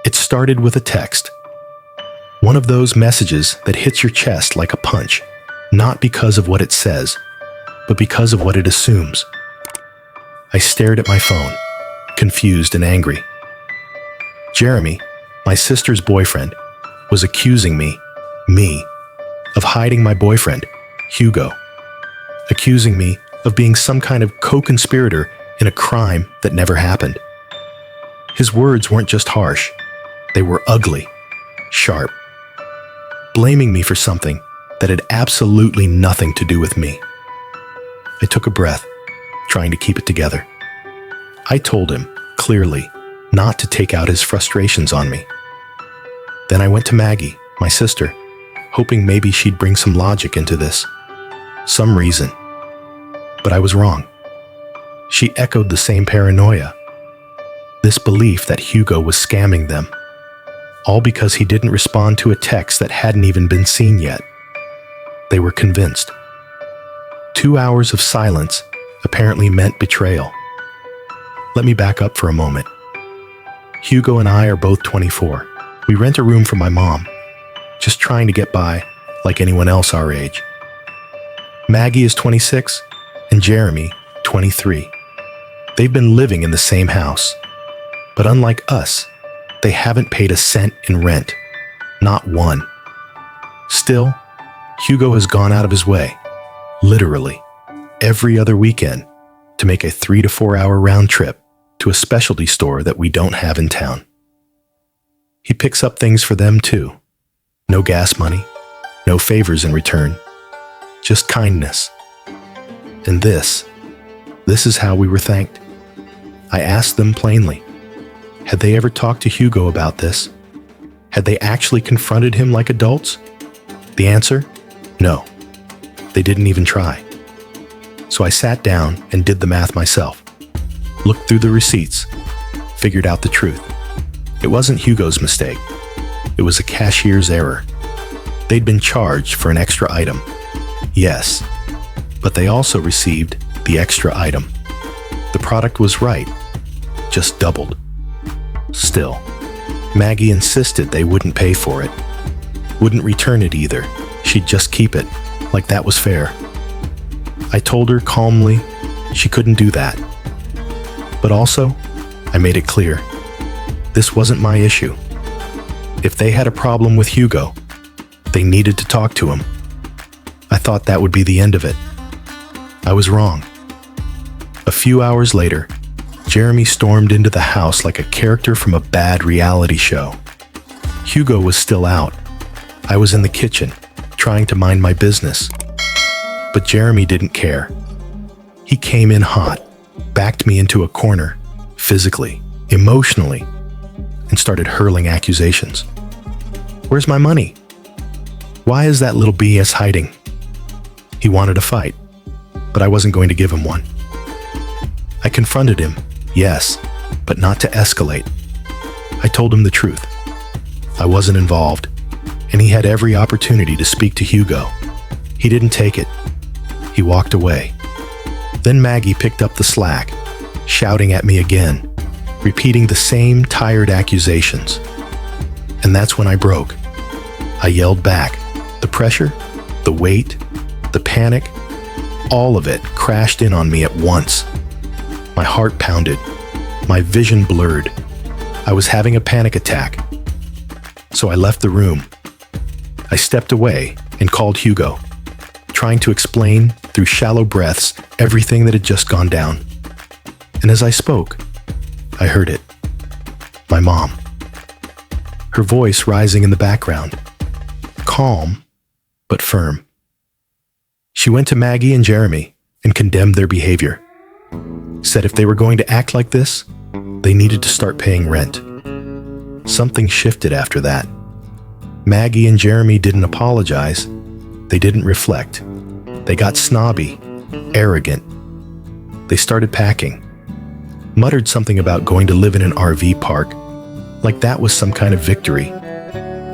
It started with a text. One of those messages that hits your chest like a punch, not because of what it says, but because of what it assumes. I stared at my phone, confused and angry. Jeremy, my sister's boyfriend, was accusing me, of hiding my boyfriend, Hugo, accusing me of being some kind of co-conspirator in a crime that never happened. His words weren't just harsh, they were ugly, sharp, blaming me for something that had absolutely nothing to do with me. I took a breath, trying to keep it together. I told him, clearly, not to take out his frustrations on me. Then I went to Maggie, my sister, hoping maybe she'd bring some logic into this, some reason. But I was wrong. She echoed the same paranoia, this belief that Hugo was scamming them, all because he didn't respond to a text that hadn't even been seen yet. They were convinced. 2 hours of silence apparently meant betrayal. Let me back up for a moment. Hugo and I are both 24. We rent a room for my mom, just trying to get by like anyone else our age. Maggie is 26 and Jeremy, 23. They've been living in the same house, but unlike us, they haven't paid a cent in rent, not one. Still, Hugo has gone out of his way, literally, every other weekend to make a 3 to 4 hour round trip to a specialty store that we don't have in town. He picks up things for them too. No gas money, no favors in return, just kindness. And this is how we were thanked. I asked them plainly, had they ever talked to Hugo about this? Had they actually confronted him like adults? The answer? No. They didn't even try. So I sat down and did the math myself, looked through the receipts, figured out the truth. It wasn't Hugo's mistake. It was a cashier's error. They'd been charged for an extra item. Yes, but they also received the extra item. The product was right, just doubled. Still, Maggie insisted they wouldn't pay for it, wouldn't return it either. She'd just keep it, like that was fair. I told her calmly she couldn't do that. But also, I made it clear, this wasn't my issue. If they had a problem with Hugo, they needed to talk to him. I thought that would be the end of it. I was wrong. A few hours later, Jeremy stormed into the house like a character from a bad reality show. Hugo was still out. I was in the kitchen, trying to mind my business. But Jeremy didn't care. He came in hot, backed me into a corner, physically, emotionally, and started hurling accusations. Where's my money? Why is that little BS hiding? He wanted a fight, but I wasn't going to give him one. I confronted him, yes, but not to escalate. I told him the truth. I wasn't involved, and he had every opportunity to speak to Hugo. He didn't take it. He walked away. Then Maggie picked up the slack, shouting at me again, repeating the same tired accusations. And that's when I broke. I yelled back. The pressure, the weight, the panic, all of it crashed in on me at once. My heart pounded. My vision blurred. I was having a panic attack. So I left the room. I stepped away and called Hugo, trying to explain through shallow breaths everything that had just gone down. And as I spoke, I heard it. My mom. Her voice rising in the background. Calm, but firm. She went to Maggie and Jeremy and condemned their behavior. Said if they were going to act like this, they needed to start paying rent. Something shifted after that. Maggie and Jeremy didn't apologize. They didn't reflect. They got snobby, arrogant. They started packing. Muttered something about going to live in an RV park, like that was some kind of victory.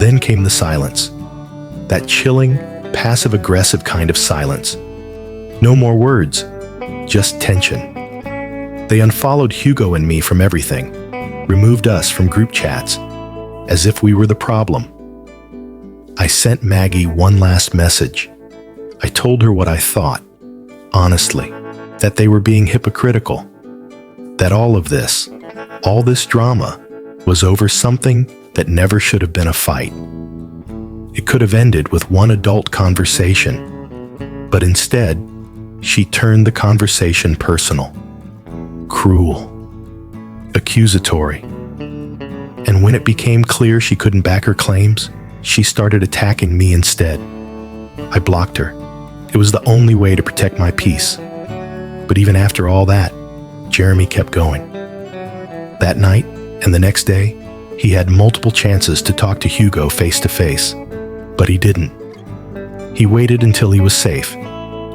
Then came the silence. That chilling, passive-aggressive kind of silence. No more words, just tension. They unfollowed Hugo and me from everything, removed us from group chats, as if we were the problem. I sent Maggie one last message. I told her what I thought, honestly, that they were being hypocritical, that all this drama, was over something that never should have been a fight. It could have ended with one adult conversation, but instead, she turned the conversation personal, cruel, accusatory. And when it became clear she couldn't back her claims, she started attacking me instead. I blocked her. It was the only way to protect my peace. But even after all that, Jeremy kept going. That night and the next day, he had multiple chances to talk to Hugo face to face, but he didn't. He waited until he was safe,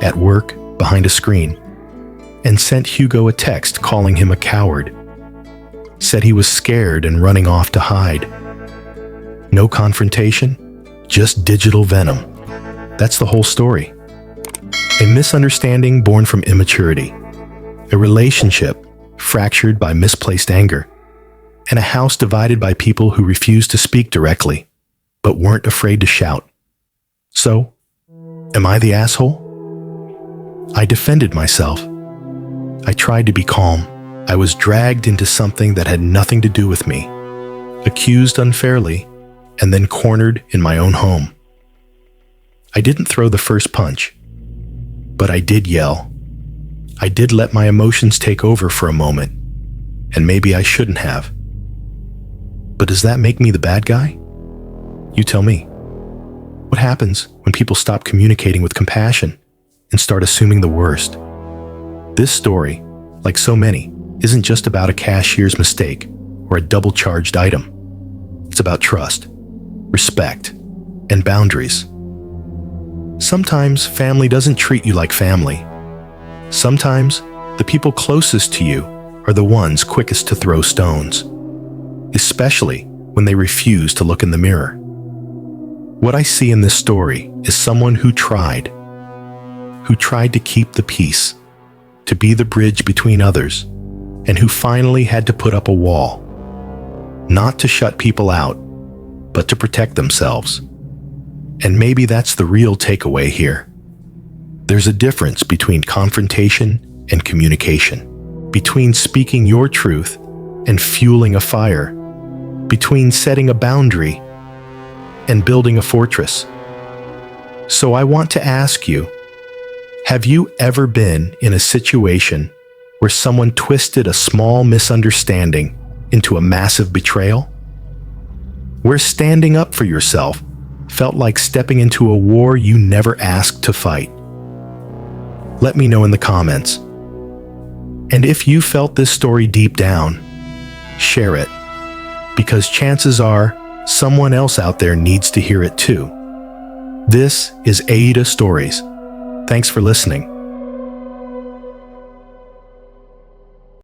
at work, behind a screen, and sent Hugo a text calling him a coward. Said he was scared and running off to hide. No confrontation, just digital venom. That's the whole story. A misunderstanding born from immaturity, a relationship fractured by misplaced anger, and a house divided by people who refused to speak directly, but weren't afraid to shout. So, am I the asshole? I defended myself. I tried to be calm. I was dragged into something that had nothing to do with me, accused unfairly, and then cornered in my own home. I didn't throw the first punch, but I did yell. I did let my emotions take over for a moment, and maybe I shouldn't have. But does that make me the bad guy? You tell me. What happens when people stop communicating with compassion and start assuming the worst? This story, like so many, isn't just about a cashier's mistake or a double-charged item. It's about trust, respect, and boundaries. Sometimes family doesn't treat you like family. Sometimes the people closest to you are the ones quickest to throw stones, especially when they refuse to look in the mirror. What I see in this story is someone who tried to keep the peace, to be the bridge between others, and who finally had to put up a wall, not to shut people out, but to protect themselves. And maybe that's the real takeaway here. There's a difference between confrontation and communication, between speaking your truth and fueling a fire, between setting a boundary and building a fortress. So I want to ask you, have you ever been in a situation where someone twisted a small misunderstanding into a massive betrayal? Where standing up for yourself felt like stepping into a war you never asked to fight? Let me know in the comments. And if you felt this story deep down, share it, because chances are someone else out there needs to hear it too. This is AITA Stories. Thanks for listening.